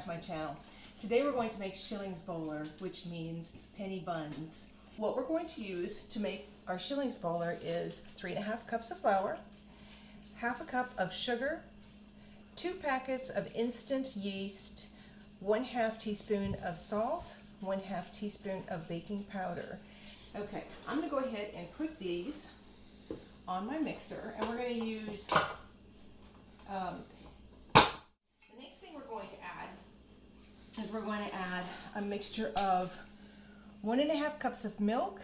to my channel. Today we're going to make Skillingsboller, which means penny buns. What we're going to use to make our Skillingsboller is 3½ cups of flour, ½ a cup of sugar, 2 packets of instant yeast, 1/2 teaspoon of salt, 1/2 teaspoon of baking powder. Okay, I'm going to go ahead and put these on my mixer, and we're going to use the next thing we're going to add is we're going to add a mixture of 1½ cups of milk,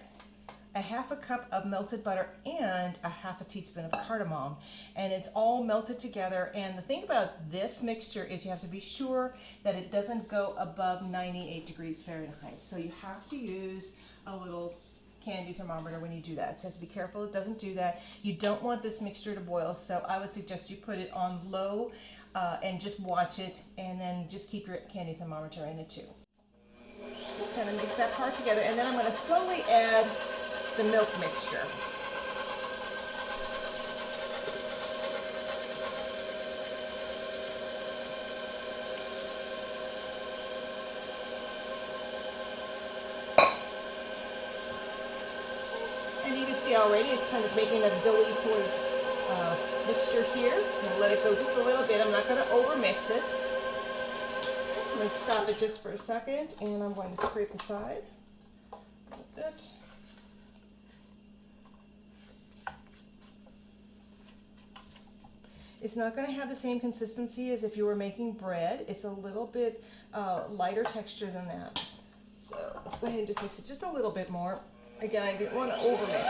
1/2 a cup of melted butter, and 1/2 teaspoon of cardamom. And it's all melted together. And the thing about this mixture is you have to be sure that it doesn't go above 98 degrees Fahrenheit. So you have to use a little candy thermometer when you do that. So you have to be careful it doesn't do that. You don't want this mixture to boil, so I would suggest you put it on low and just watch it, and then just keep your candy thermometer in it too. Just kind of mix that part together, and then I'm going to slowly add the milk mixture. And you can see already it's kind of making a doughy sort of mixture here. I'm going to let it go just a little bit. I'm not going to overmix it. I'm going to stop it just for a second, and I'm going to scrape the side a little bit. It's not going to have the same consistency as if you were making bread. It's a little bit lighter texture than that. So let's go ahead and just mix it just a little bit more. Again, I didn't want to overmix.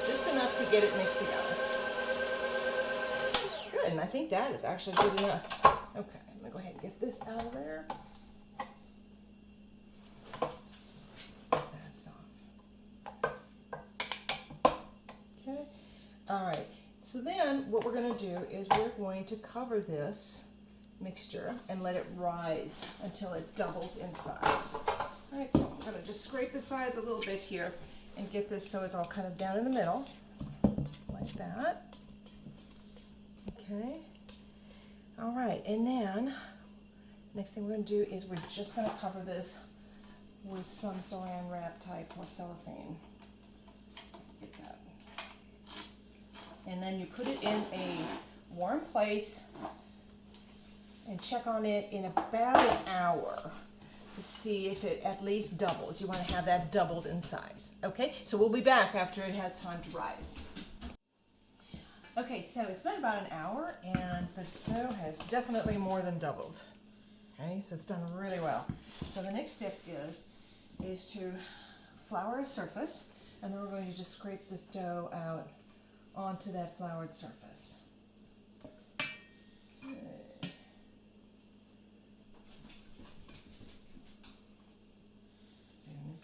Just enough to get it mixed together. Good, and I think that is actually good enough. Okay, I'm going to go ahead and get this out of there. That's off. Okay, all right. So then what we're going to do is we're going to cover this mixture and let it rise until it doubles in size. All right, so I'm going to just scrape the sides a little bit here and get this so it's all kind of down in the middle, like that. Okay. All right, and then next thing we're going to do is we're just going to cover this with some saran wrap type or cellophane. Get that. And then you put it in a warm place and check on it in about an hour to see if it at least doubles. You want to have that doubled in size. Okay, so we'll be back after it has time to rise. Okay, so it's been about an hour, and the dough has definitely more than doubled. Okay, so it's done really well. So the next step is to flour a surface, and then we're going to just scrape this dough out onto that floured surface.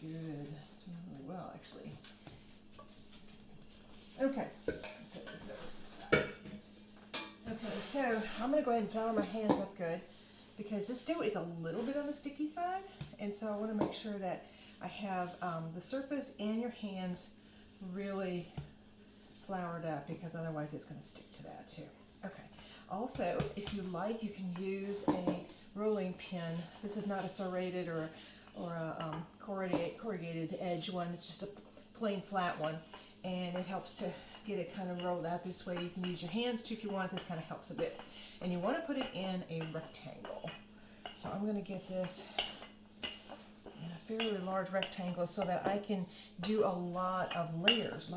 Good. Doing really well, actually. Okay. Set this over to the side. Okay, so I'm going to go ahead and flour my hands up good because this dough is a little bit on the sticky side, and so I want to make sure that I have the surface and your hands really floured up, because otherwise it's going to stick to that too. Okay. Also, if you like, you can use a rolling pin. This is not a serrated or a corrugated edge one. It's just a plain flat one, and it helps to get it kind of rolled out this way. You can use your hands too if you want. This kind of helps a bit, and you want to put it in a rectangle. So I'm going to get this in a fairly large rectangle so that I can do a lot of layers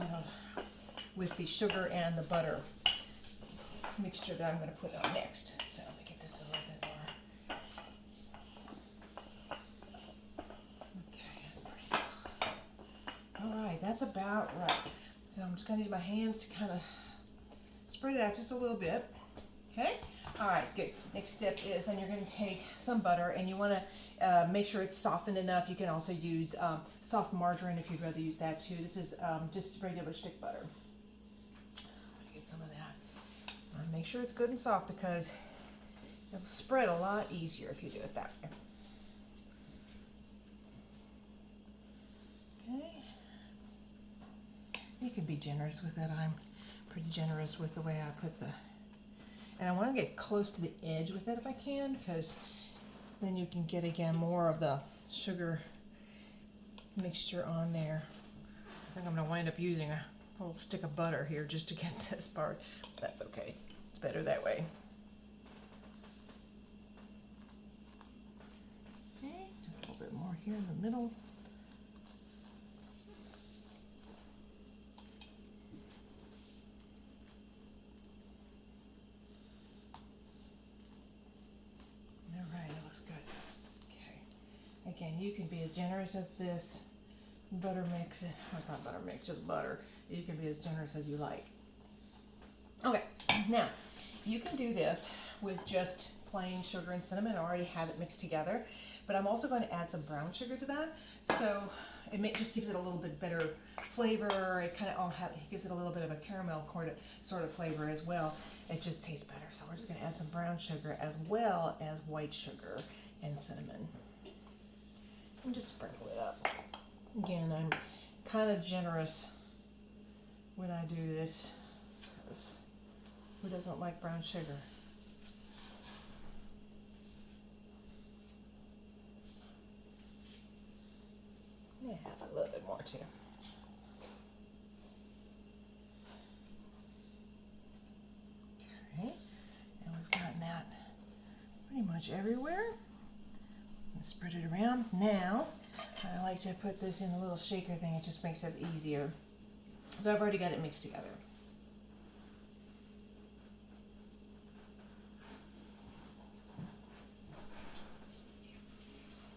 with the sugar and the butter mixture that I'm going to put on next. So let me get this a little bit more. All right, that's about right. So I'm just going to use my hands to kind of spread it out just a little bit. Okay? All right, good. Next step is then you're going to take some butter, and you want to make sure it's softened enough. You can also use soft margarine if you'd rather use that too. This is just regular stick butter. Get some of that. Make sure it's good and soft because it'll spread a lot easier if you do it that way. Okay. You can be generous with it. I'm pretty generous with the way I put the And I want to get close to the edge with it if I can, because then you can get again more of the sugar mixture on there. I think I'm going to wind up using a whole stick of butter here just to get this part. That's okay. It's better that way. Okay, just a little bit more here in the middle. All right, it looks good. Okay. Again, you can be as generous as this butter mix. Well, it's not butter mix, just butter. You can be as generous as you like. Okay, now you can do this with just plain sugar and cinnamon. I already have it mixed together, but I'm also going to add some brown sugar to that. So it just gives it a little bit better flavor. It kind of gives it a little bit of a caramel sort of flavor as well. It just tastes better. So we're just going to add some brown sugar as well as white sugar and cinnamon. And just sprinkle it up. Again, I'm kind of generous when I do this. Who doesn't like brown sugar? Yeah, a little bit more too. Okay, and we've gotten that pretty much everywhere. Let's spread it around. Now, I like to put this in a little shaker thing. It just makes it easier. So I've already got it mixed together.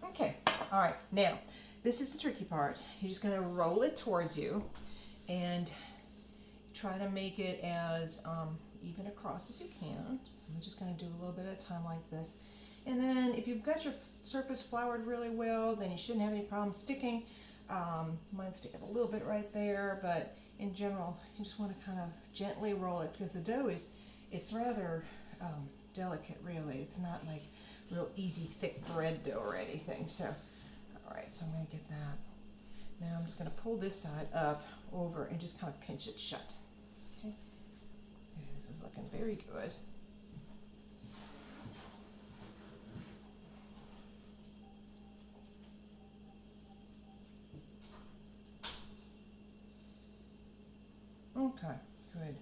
Okay, all right, now, this is the tricky part. You're just gonna roll it towards you and try to make it as even across as you can. I'm just gonna do a little bit at a time like this. And then if you've got your surface floured really well, then you shouldn't have any problem sticking. Mine's sticking a little bit right there, but in general, you just want to kind of gently roll it because the dough it's rather delicate, really. It's not like real easy thick bread dough or anything. So, all right, so I'm going to get that. Now I'm just going to pull this side up over and just kind of pinch it shut. Okay, this is looking very good. Okay, good.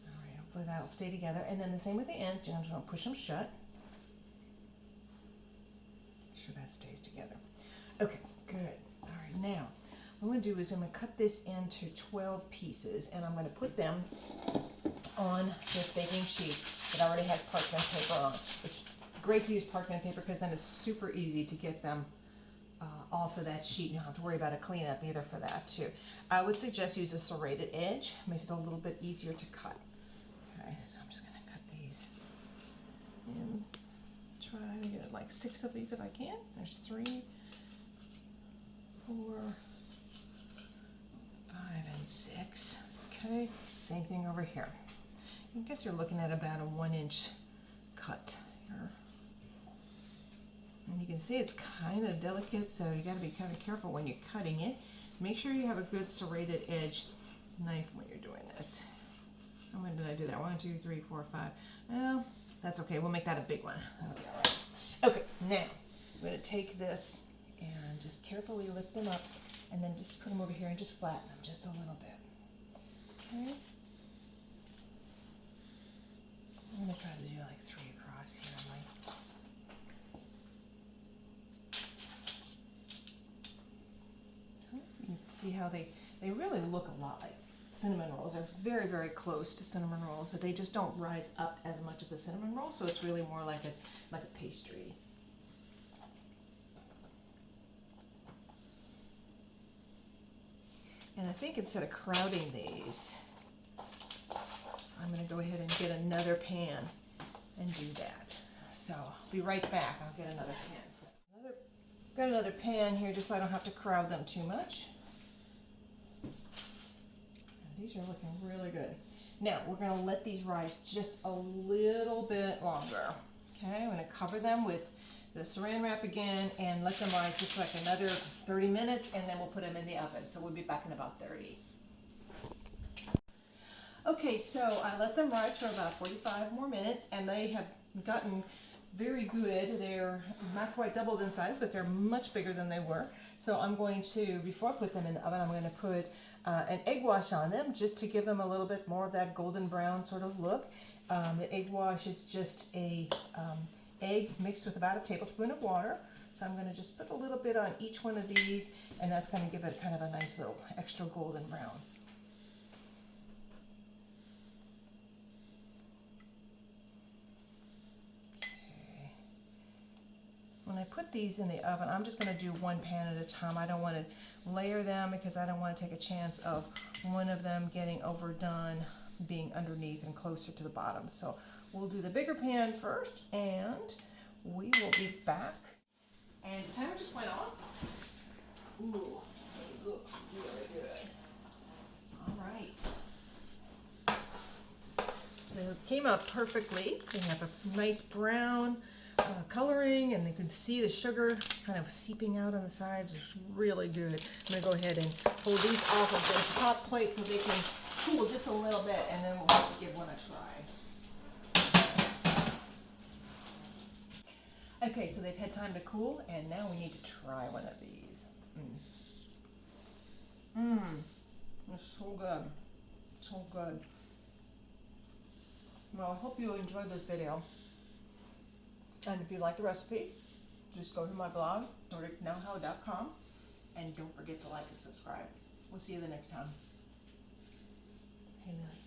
All right, hopefully that'll stay together. And then the same with the end. I'm just going to push them shut. Make sure that stays together. Okay, good. All right, now what I'm going to do is I'm going to cut this into 12 pieces, and I'm going to put them on this baking sheet that already has parchment paper on. It's great to use parchment paper because then it's super easy to get them off of that sheet. You don't have to worry about a cleanup either for that too. I would suggest use a serrated edge. Makes it a little bit easier to cut. Okay, so I'm just going to cut these and try to get like 6 of these if I can. There's 3, 4, 5, and 6. Okay, same thing over here. I guess you're looking at about a 1-inch cut here. And you can see it's kind of delicate, so you got to be kind of careful when you're cutting it. Make sure you have a good serrated edge knife when you're doing this. How many did I do that? 1, 2, 3, 4, 5. Well, that's okay. We'll make that a big one. That'll be all right. Okay, now I'm going to take this and just carefully lift them up, and then just put them over here and just flatten them just a little bit. Okay. I'm going to try to do like 3 across here. You can see how they really look a lot like cinnamon rolls. They're very, very close to cinnamon rolls, so they just don't rise up as much as a cinnamon roll, so it's really more like a pastry. And I think instead of crowding these, I'm going to go ahead and get another pan and do that. So I'll be right back. I'll get another pan. So got another pan here just so I don't have to crowd them too much. These are looking really good. Now we're going to let these rise just a little bit longer. Okay, I'm going to cover them with the saran wrap again and let them rise just like another 30 minutes, and then we'll put them in the oven. So we'll be back in about 30. Okay, so I let them rise for about 45 more minutes, and they have gotten very good. They're not quite doubled in size, but they're much bigger than they were. So I'm going to, before I put them in the oven, I'm going to put an egg wash on them just to give them a little bit more of that golden brown sort of look. The egg wash is just a egg mixed with about a tablespoon of water. So I'm going to just put a little bit on each one of these, and that's going to give it kind of a nice little extra golden brown. When I put these in the oven, I'm just going to do one pan at a time. I don't want to layer them because I don't want to take a chance of one of them getting overdone, being underneath and closer to the bottom. So we'll do the bigger pan first, and we will be back. And the timer just went off. Ooh, it looks really good. All right. They came out perfectly. They have a nice brown coloring, and you can see the sugar kind of seeping out on the sides. It's really good. I'm going to go ahead and pull these off of this hot plate so they can cool just a little bit, and then we'll have to give one a try. Okay, so they've had time to cool, and now we need to try one of these. It's so good. So good. Well, I hope you enjoyed this video. And if you like the recipe, just go to my blog, NordicKnowHow.com, and don't forget to like and subscribe. We'll see you the next time. Hey, Lily.